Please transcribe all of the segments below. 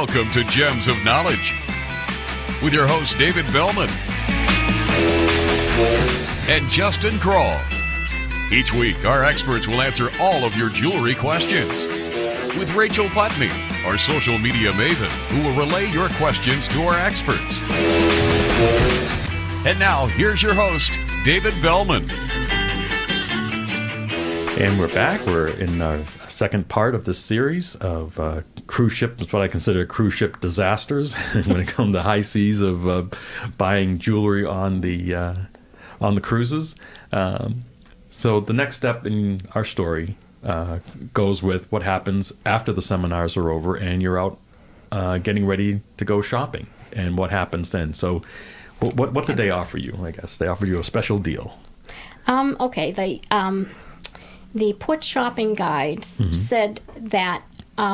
Welcome to Gems of Knowledge with your host, David Bellman and Justin Kroll. Each week, our experts will answer all of your jewelry questions with Rachel Putney, our social media maven, who will relay your questions to our experts. And now, here's your host, David Bellman. And we're back. We're in our second part of this series of cruise ship. That's what I consider cruise ship disasters when it comes to high seas of buying jewelry on the cruises. So the next step in our story goes with what happens after the seminars are over and you're out getting ready to go shopping, and what happens then. So what did they offer you? I guess they offered you a special deal. Okay. The port shopping guides said that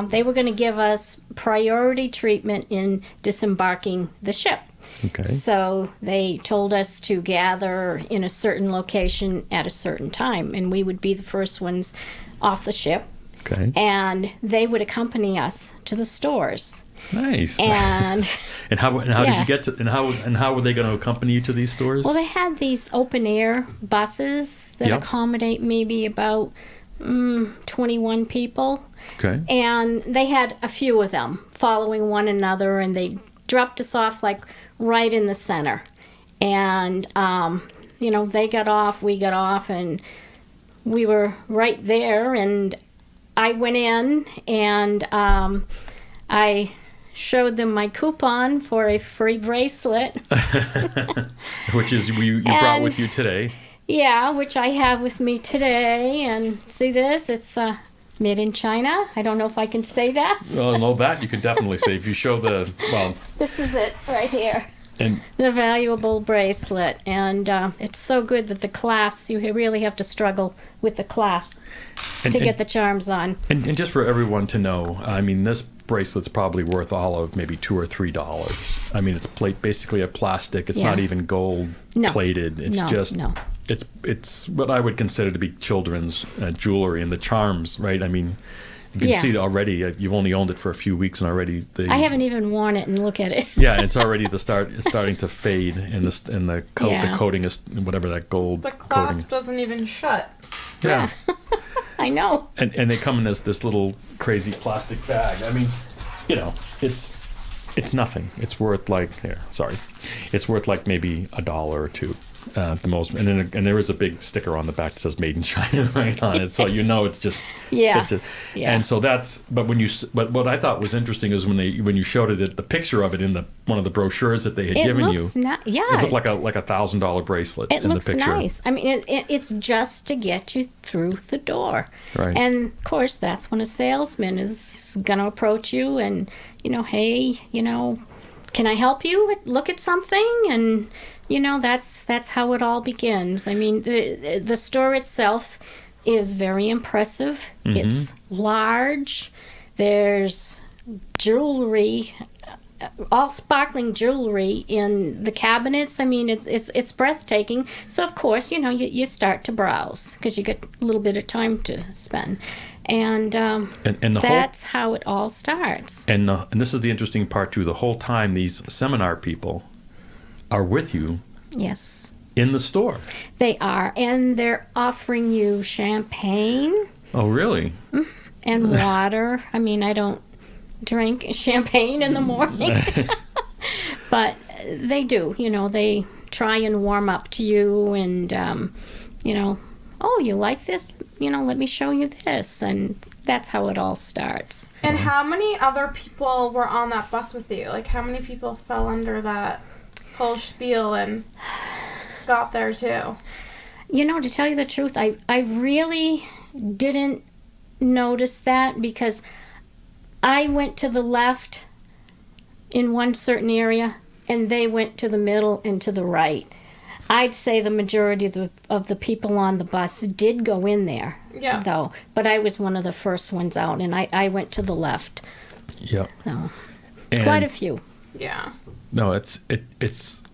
they were going to give us priority treatment in disembarking the ship. Okay. So they told us to gather in a certain location at a certain time, and we would be the first ones off the ship. Okay. And they would accompany us to the stores. Nice. And how did you get to and how were they going to accompany you to these stores? Well, they had these open air buses that accommodate maybe about 21 people. Okay. And they had a few of them following one another, and they dropped us off like right in the center. And they got off, we got off, and we were right there. And I went in and I showed them my coupon for a free bracelet. Which is you brought with you today. Yeah, which I have with me today. And see this? It's made in China. I don't know if I can say that. Well, no, that you could definitely say. If you show This is it right here. And the valuable bracelet. And it's so good that the clasps, you really have to struggle with the clasps to get the charms on. And just for everyone to know, I mean, this bracelet's probably worth all of maybe $2 or $3. I mean, it's basically a plastic. It's not even gold plated. It's it's what I would consider to be children's jewelry, and the charms, right? I mean, you can see already. You've only owned it for a few weeks, and already I haven't even worn it, and look at it. Yeah, it's already it's starting to fade, and the coating is whatever that gold. The clasp doesn't even shut. Yeah. I know. And they come in this little crazy plastic bag. I mean, it's nothing. It's worth it's worth like maybe $1 or $2 the most. And there is a big sticker on the back that says "Made in China" right on it, so it's just And so but what I thought was interesting is when you showed it, the picture of it in one of the brochures that they had given you. It looked like a $1,000 bracelet. It looks nice. I mean, it's just to get you through the door. Right. And of course, that's when a salesman is going to approach you and hey, can I help you look at something? And that's how it all begins. I mean, the store itself is very impressive. It's large. There's jewelry, all sparkling jewelry in the cabinets. I mean, it's breathtaking. So of course, you start to browse because you get a little bit of time to spend. And that's how it all starts. And this is the interesting part too. The whole time these seminar people are with you. Yes. In the store. They are, and they're offering you champagne. Oh, really? And water. I mean, I don't drink champagne in the morning, but they do. They try and warm up to you, and oh, you like this? Let me show you this, and that's how it all starts. And how many other people were on that bus with you? Like, how many people fell under that whole spiel and got there too? To tell you the truth, I really didn't notice that, because I went to the left in one certain area and they went to the middle and to the right. I'd say the majority of the people on the bus did go in there, though. But I was one of the first ones out, and I went to the left. Yeah. So, quite a few. Yeah. No, it's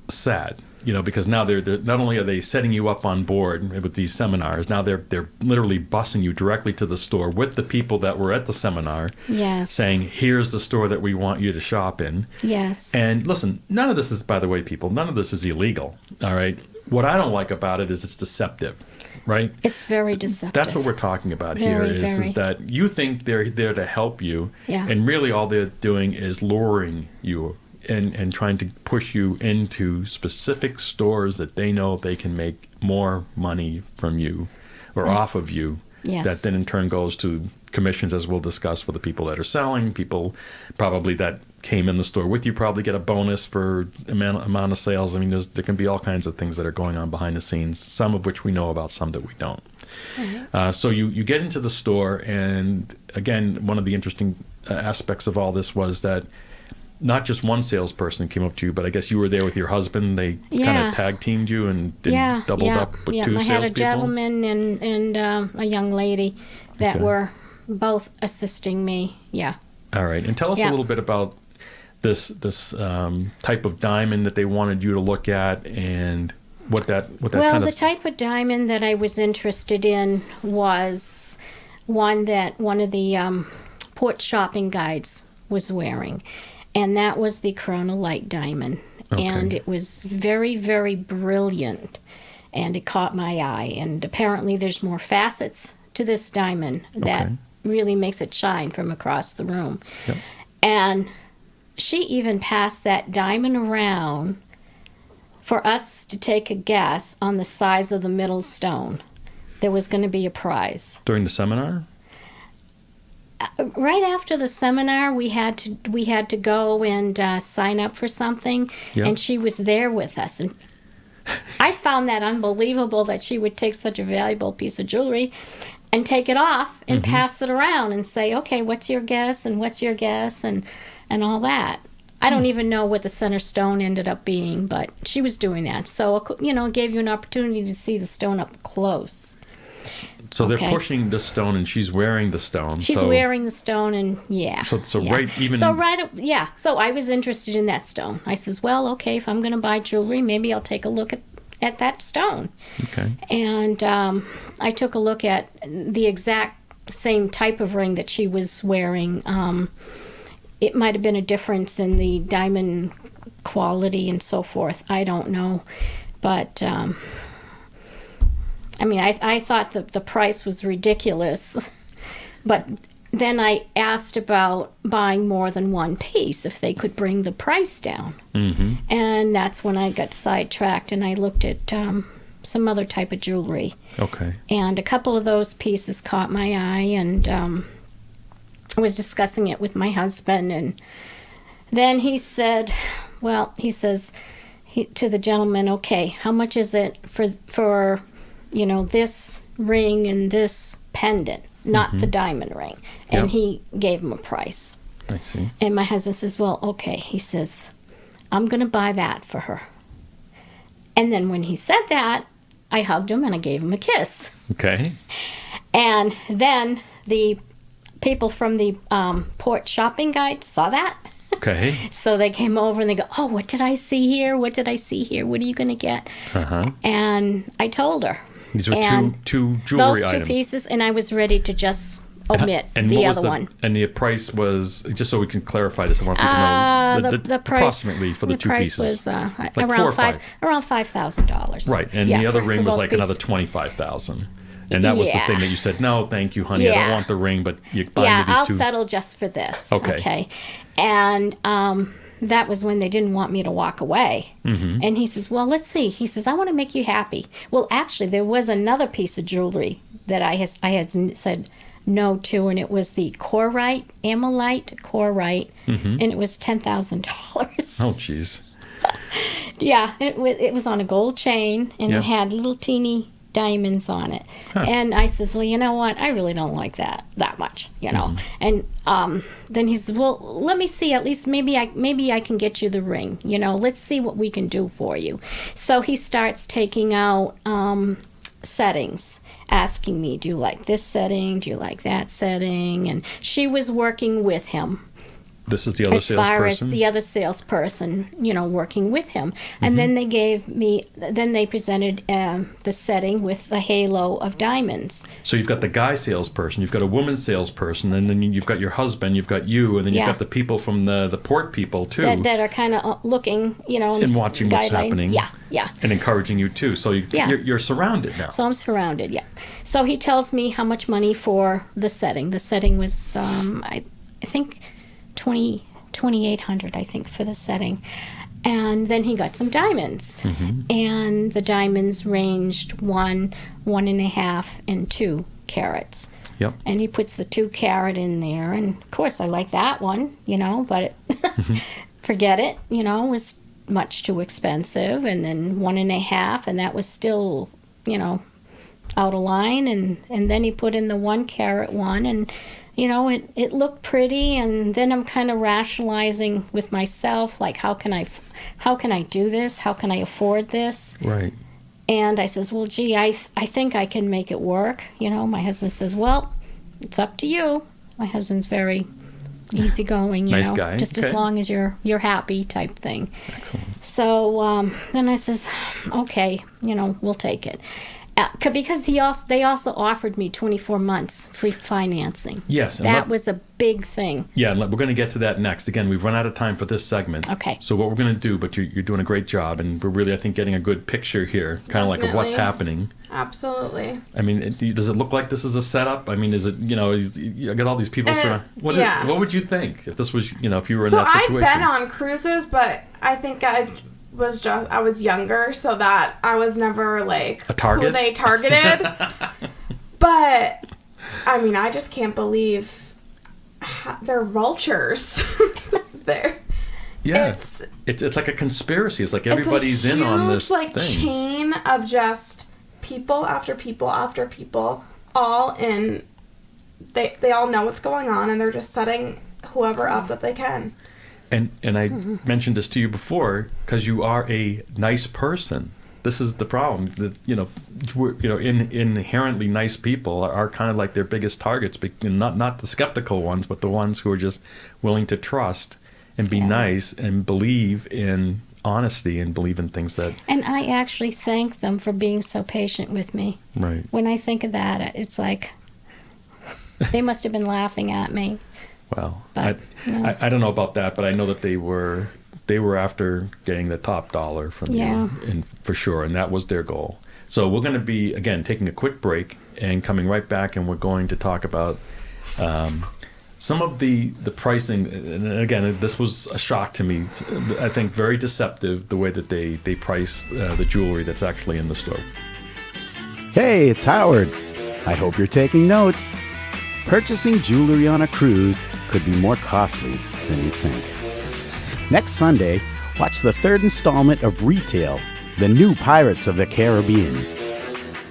sad. because now they're not only are they setting you up on board with these seminars, now they're literally busing you directly to the store with the people that were at the seminar, Yes. saying, here's the store that we want you to shop in. Yes. And listen, none of this is, by the way, people, none of this is illegal, all right? What I don't like about it is it's deceptive, right? It's very deceptive. That's what we're talking about here is that you think they're there to help you, Yeah. and really all they're doing is luring you and trying to push you into specific stores that they know they can make more money from you or off of you. Yes. That then in turn goes to commissions, as we'll discuss, for the people that are selling. People probably that came in the store with you probably get a bonus for amount of sales. I mean, there can be all kinds of things that are going on behind the scenes, some of which we know about, some that we don't. Mm-hmm. So you get into the store, and again, one of the interesting aspects of all this was that not just one salesperson came up to you, but I guess you were there with your husband. They kind of tag teamed you and doubled up with two salespeople. I had a gentleman and a young lady that were both assisting me. Yeah. All right, and tell us a little bit about this type of diamond that they wanted you to look at, and what that kind of... the type of diamond that I was interested in was one that one of the port shopping guides was wearing. And that was the chronolite diamond. Okay. And it was very, very brilliant. And it caught my eye. And apparently there's more facets to this diamond that really makes it shine from across the room. Yep. And she even passed that diamond around for us to take a guess on the size of the middle stone. There was going to be a prize. During the seminar? Right after the seminar, we had to go and sign up for something, and she was there with us. And I found that unbelievable that she would take such a valuable piece of jewelry and take it off and pass it around and say, "Okay, what's your guess? And what's your guess?" and all that. I don't even know what the center stone ended up being, but she was doing that. So it gave you an opportunity to see the stone up close. So they're pushing the stone, and she's wearing the stone. She's wearing the stone, and So I was interested in that stone. I says, well, okay, if I'm going to buy jewelry, maybe I'll take a look at that stone. Okay. And I took a look at the exact same type of ring that she was wearing. It might have been a difference in the diamond quality and so forth. I don't know, but. I thought that the price was ridiculous, but then I asked about buying more than one piece, if they could bring the price down. Mm-hmm. And that's when I got sidetracked, and I looked at some other type of jewelry. Okay. And a couple of those pieces caught my eye, and I was discussing it with my husband, and then he said, to the gentleman, okay, how much is it for this ring and this pendant, not the diamond ring. And he gave him a price. I see. And my husband says, well, okay. He says, I'm going to buy that for her. And then when he said that, I hugged him and I gave him a kiss. Okay. And then the people from the port shopping guide saw that. Okay. So they came over and they go, oh, what did I see here? What did I see here? What are you going to get? And I told her. These were two jewelry items. Those two pieces, and I was ready to just omit the other one. And the price was, just so we can clarify this, I want people to know the price, approximately for the two pieces. The price was like around $5,000. Right, and the other ring was like another $25,000. And that was the thing that you said, no, thank you, honey, I don't want the ring, but you buy me these two. I'll settle just for this. Okay. And that was when they didn't want me to walk away. Mm-hmm. And he says, well, let's see. He says, I want to make you happy. Well, actually, there was another piece of jewelry that I had said no to, and it was the amolite, and it was $10,000. Oh, jeez. Yeah, it was on a gold chain, and it had little teeny diamonds on it. And I says, well, you know what, I really don't like that much, and then he says, well, let me see, at least maybe I can get you the ring, let's see what we can do for you. So he starts taking out settings, asking me, do you like this setting, do you like that setting? And she was working with him This is the other as far as salesperson? the other salesperson, working with him. And then they presented the setting with the halo of diamonds. So you've got the guy salesperson, you've got a woman salesperson, and then you've got your husband, you've got you, and then you've got the people from the port people too. That are kind of looking, and watching what's happening. Yeah. And encouraging you too. So you're surrounded now. So I'm surrounded, yeah. So he tells me how much money for the setting. The setting was, I think, $2,800, I think, for the setting. And then he got some diamonds. And the diamonds ranged 1.5, and 2 carats. Yep. And he puts the 2 carat in there. And, of course, I like that one, but forget it, it was much too expensive. And then 1.5, and that was still, out of line. And then he put in the 1 carat one, and it looked pretty. And then I'm kind of rationalizing with myself, like, how can I do this? How can I afford this? Right. And I says, well, gee, I think I can make it work. My husband says, well, it's up to you. My husband's very easygoing, nice guy. Just as long as you're happy type thing. Excellent. So then I says, okay, we'll take it. Because they also offered me 24 months free financing. Yes. That was a big thing. Yeah, and we're going to get to that next. Again, we've run out of time for this segment. Okay. So what we're going to do, but you're doing a great job, and we're really, I think, getting a good picture here, kind of like of what's happening. Absolutely. I mean, does it look like this is a setup? I mean, is it, you got all these people surrounded. What would you think if this was, if you were in that situation? So I've been on cruises, but I think I was younger, so that I was never like a target? Who they targeted. But I mean, I just can't believe they're vultures. Yeah, it's like a conspiracy. It's like everybody's in on this like thing. Chain of just people after people after people, all in. They all know what's going on, and they're just setting whoever up that they can. And I mentioned this to you before because you are a nice person. This is the problem. That inherently nice people are kind of like their biggest targets. Not the skeptical ones, but the ones who are just willing to trust and be nice and believe in honesty and believe in things that. And I actually thank them for being so patient with me. Right. When I think of that, it's like they must have been laughing at me. Well, but, I don't know about that, but I know that they were after getting the top dollar from you, and for sure, and that was their goal. So we're going to be, again, taking a quick break and coming right back, and we're going to talk about some of the pricing. And again, this was a shock to me. I think very deceptive the way that they price the jewelry that's actually in the store. Hey, it's Howard. I hope you're taking notes. Purchasing jewelry on a cruise could be more costly than you think. Next Sunday, watch the 3rd installment of Retail, the new Pirates of the Caribbean.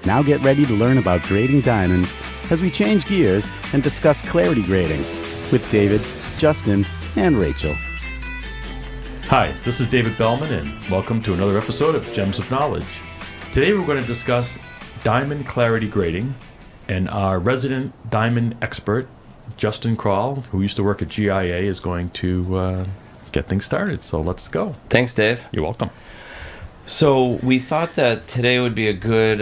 Now get ready to learn about grading diamonds as we change gears and discuss clarity grading with David, Justin, and Rachel. Hi, this is David Bellman, and welcome to another episode of Gems of Knowledge. Today we're going to discuss diamond clarity grading, and our resident diamond expert, Justin Kroll, who used to work at GIA, is going to get things started. So let's go. Thanks, Dave. You're welcome. So we thought that today would be a good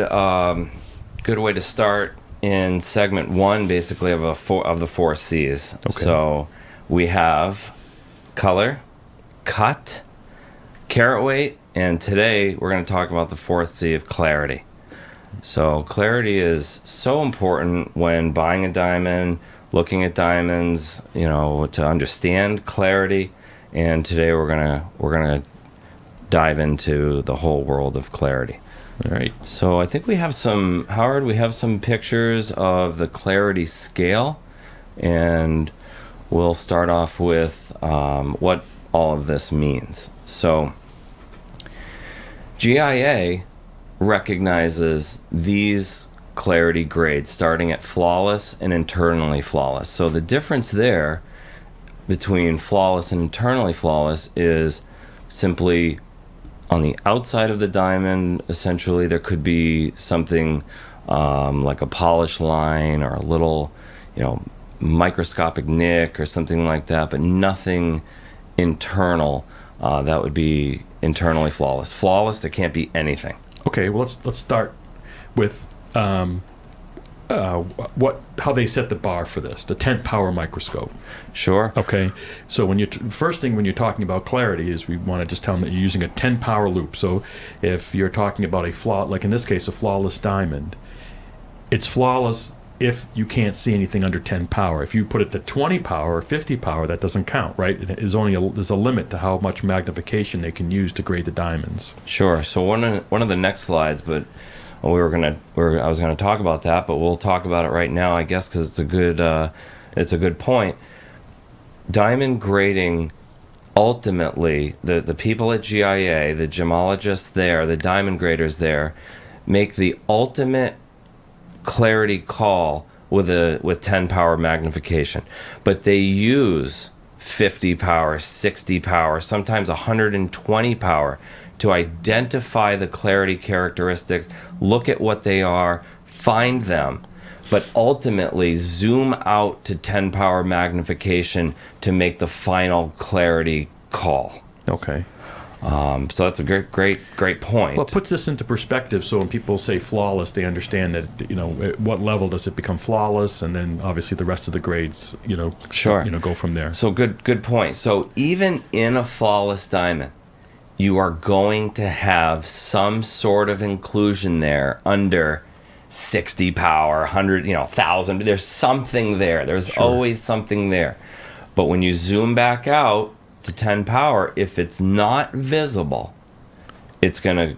way to start in segment 1, basically of the 4 C's. Okay. So we have color, cut, carat weight, and today we're going to talk about the 4th C of clarity. So clarity is so important when buying a diamond, looking at diamonds, to understand clarity. And today we're gonna dive into the whole world of clarity. All right. So I think we have some pictures of the clarity scale, and we'll start off with what all of this means. So GIA recognizes these clarity grades starting at flawless and internally flawless. So the difference there between flawless and internally flawless is simply on the outside of the diamond. Essentially, there could be something like a polish line or a little, microscopic nick or something like that, but nothing internal. That would be internally flawless. Flawless, there can't be anything. Okay, well, let's start with how they set the bar for this, the 10th power microscope. Sure. Okay, so when first thing when you're talking about clarity is we want to just tell them that you're using a 10 power loop. So if you're talking about like in this case, a flawless diamond, it's flawless if you can't see anything under 10 power. If you put it to 20 power or 50 power, that doesn't count, right? There's a limit to how much magnification they can use to grade the diamonds. Sure. So one of the next slides, but I was gonna talk about that, but we'll talk about it right now, I guess, because it's a good point. Diamond grading, ultimately, the people at GIA, the gemologists there, the diamond graders there, make the ultimate clarity call with 10 power magnification, but they use 50 power, 60 power, sometimes 120 power to identify the clarity characteristics, look at what they are, find them, but ultimately zoom out to 10 power magnification to make the final clarity call. Okay. So that's a great point. Well, it puts this into perspective. So when people say flawless, they understand that, at what level does it become flawless, and then obviously the rest of the grades, Sure. Go from there. So good point. So even in a flawless diamond, you are going to have some sort of inclusion there under 60 power, 100, 1,000. There's something there. There's always something there. But when you zoom back out to 10 power, if it's not visible, it's going to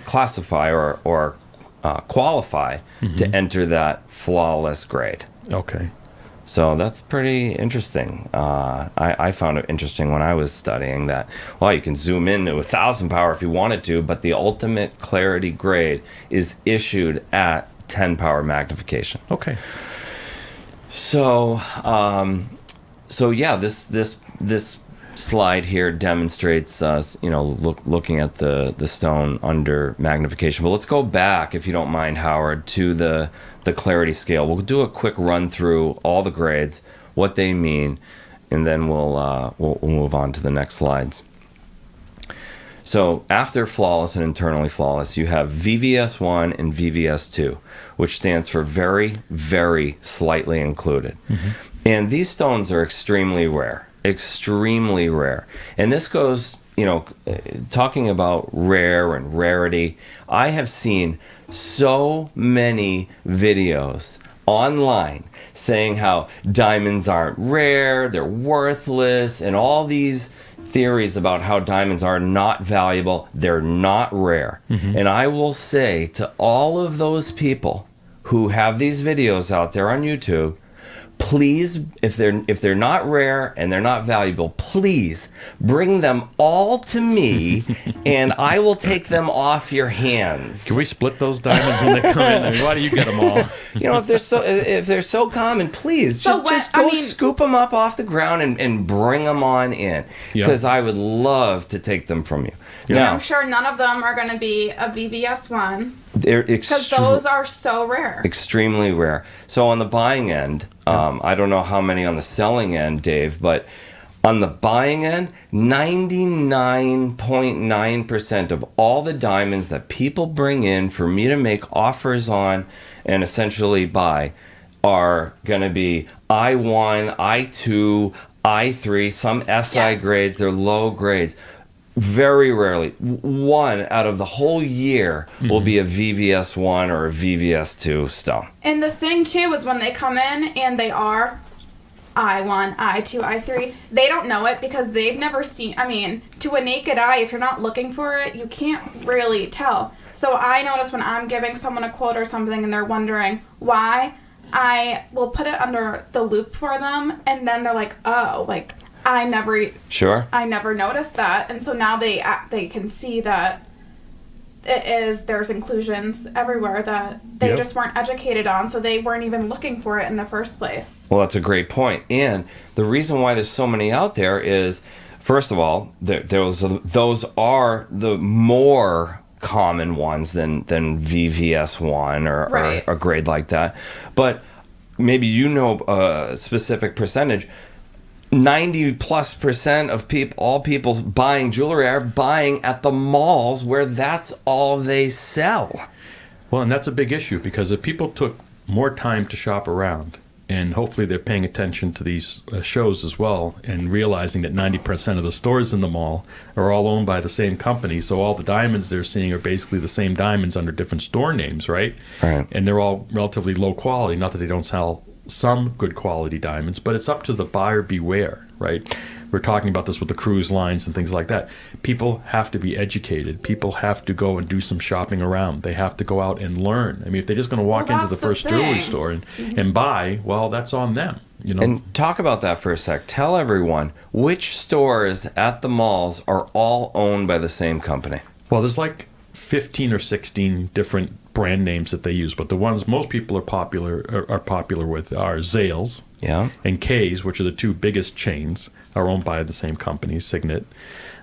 classify or qualify to enter that flawless grade. Okay. So that's pretty interesting. I found it interesting when I was studying that, well, you can zoom in to 1,000 power if you wanted to, but the ultimate clarity grade is issued at 10 power magnification. Okay. So, yeah, this slide here demonstrates us, looking at the stone under magnification. But let's go back, if you don't mind, Howard, to the clarity scale. We'll do a quick run through all the grades, what they mean, and then we'll move on to the next slides. So after flawless and internally flawless, you have VVS1 and VVS2, which stands for very, very slightly included. Mm-hmm. And these stones are extremely rare. And this goes, talking about rare and rarity, I have seen so many videos online saying how diamonds aren't rare, they're worthless, and all these theories about how diamonds are not valuable, they're not rare. Mm-hmm. And I will say to all of those people who have these videos out there on YouTube, please, if they're not rare and they're not valuable, please bring them all to me, and I will take them off your hands. Can we split those diamonds when they come in? I mean, why do you get them all? If they're so common, please just go scoop them up off the ground and bring them on in, because I would love to take them from you. Yeah. Now, I'm sure none of them are going to be a VVS1. They're because those are so rare. Extremely rare. So on the buying end, I don't know how many on the selling end, Dave, but on the buying end, 99.9% of all the diamonds that people bring in for me to make offers on and essentially buy are going to be I1, I2, I3, some SI grades, they're low grades. Very rarely, one out of the whole year will be a VVS1 or a VVS2 stone. And the thing, too, is when they come in and they are I1, I2, I3, they don't know it because they've never seen, to a naked eye, if you're not looking for it, you can't really tell. So I notice when I'm giving someone a quote or something and they're wondering why, I will put it under the loop for them, and then they're like, oh, I never noticed that, and so now they can see that there's inclusions everywhere that they just weren't educated on, so they weren't even looking for it in the first place. Well, that's a great point, and the reason why there's so many out there is, first of all, those are the more common ones than VVS1 or a grade like that, but maybe you know a specific percentage. 90+% of all people buying jewelry are buying at the malls where that's all they sell. Well, and that's a big issue because if people took more time to shop around, and hopefully they're paying attention to these shows as well and realizing that 90% of the stores in the mall are all owned by the same company. So all the diamonds they're seeing are basically the same diamonds under different store names, right? Right. And they're all relatively low quality. Not that they don't sell some good quality diamonds, but it's up to the buyer beware, right? We're talking about this with the cruise lines and things like that. People have to be educated. People have to go and do some shopping around. They have to go out and learn. I mean, if they're just going to walk into the first jewelry store and buy, well, that's on them. You know? And talk about that for a sec. Tell everyone which stores at the malls are all owned by the same company. Well, there's like 15 or 16 different brand names that they use, but the ones most people are popular with are Zales and K's, which are the two biggest chains, are owned by the same company, Signet.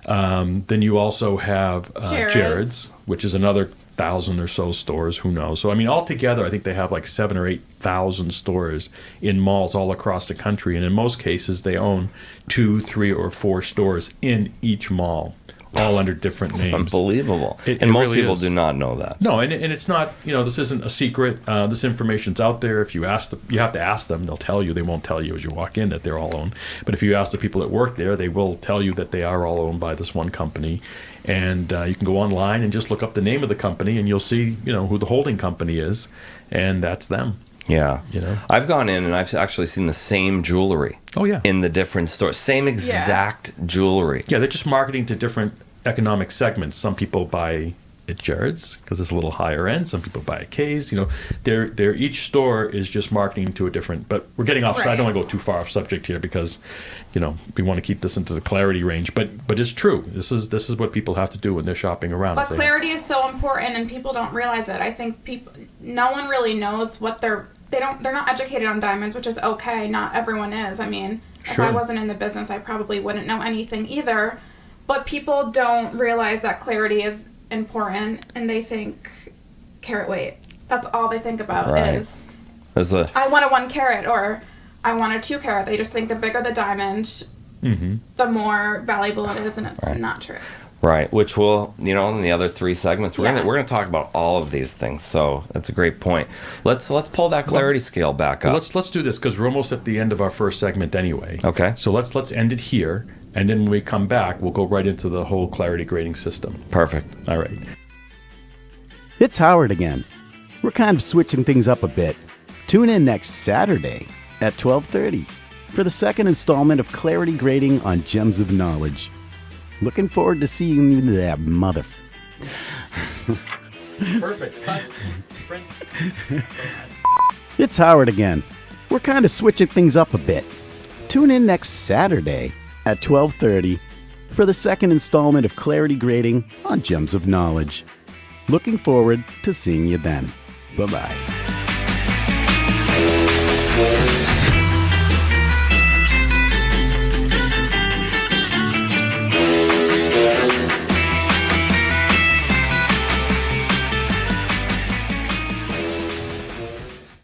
Then you also have Jared's, which is another 1,000 or so stores. Who knows? So I mean, altogether, I think they have like 7,000 or 8,000 stores in malls all across the country, and in most cases, they own 2, 3, or 4 stores in each mall, all under different names. Unbelievable. And most really people do not know that. No, and it's not, this isn't a secret. This information's out there. If you ask you have to ask them, they'll tell you. They won't tell you as you walk in that they're all owned. But if you ask the people that work there, they will tell you that they are all owned by this one company. And you can go online and just look up the name of the company, and you'll see, who the holding company is, and that's them. Yeah. I've gone in and I've actually seen the same jewelry. Oh, yeah. In the different stores. Same exact jewelry. Yeah, they're just marketing to different economic segments. Some people buy at Jared's because it's a little higher end. Some people buy at K's. They're each store is just marketing to a different. But we're getting off. Right. I don't want to go too far off subject here because, we want to keep this into the clarity range. But it's true. This is what people have to do when they're shopping around. But clarity is so important, and people don't realize it. I think no one really knows what they're not educated on diamonds, which is okay. Not everyone is. I mean, If I wasn't in the business, I probably wouldn't know anything either. But people don't realize that clarity is important, and they think carat weight. That's all they think about is, I want a 1 carat or I want a 2 carat. They just think the bigger the diamond, the more valuable it is, and it's not true. Right, which will, in the other 3 segments, we're gonna talk about all of these things. So that's a great point. Let's pull that clarity scale back up. Let's do this because we're almost at the end of our first segment anyway. Okay. So let's end it here. And then when we come back, we'll go right into the whole clarity grading system. Perfect. All right. It's Howard again. We're kind of switching things up a bit. Tune in next Saturday at 12:30 for the second installment of Clarity Grading on Gems of Knowledge. Looking forward to seeing you there, mother... Perfect. It's Howard again. We're kind of switching things up a bit. Tune in next Saturday at 12:30 for the second installment of Clarity Grading on Gems of Knowledge. Looking forward to seeing you then. Bye-bye.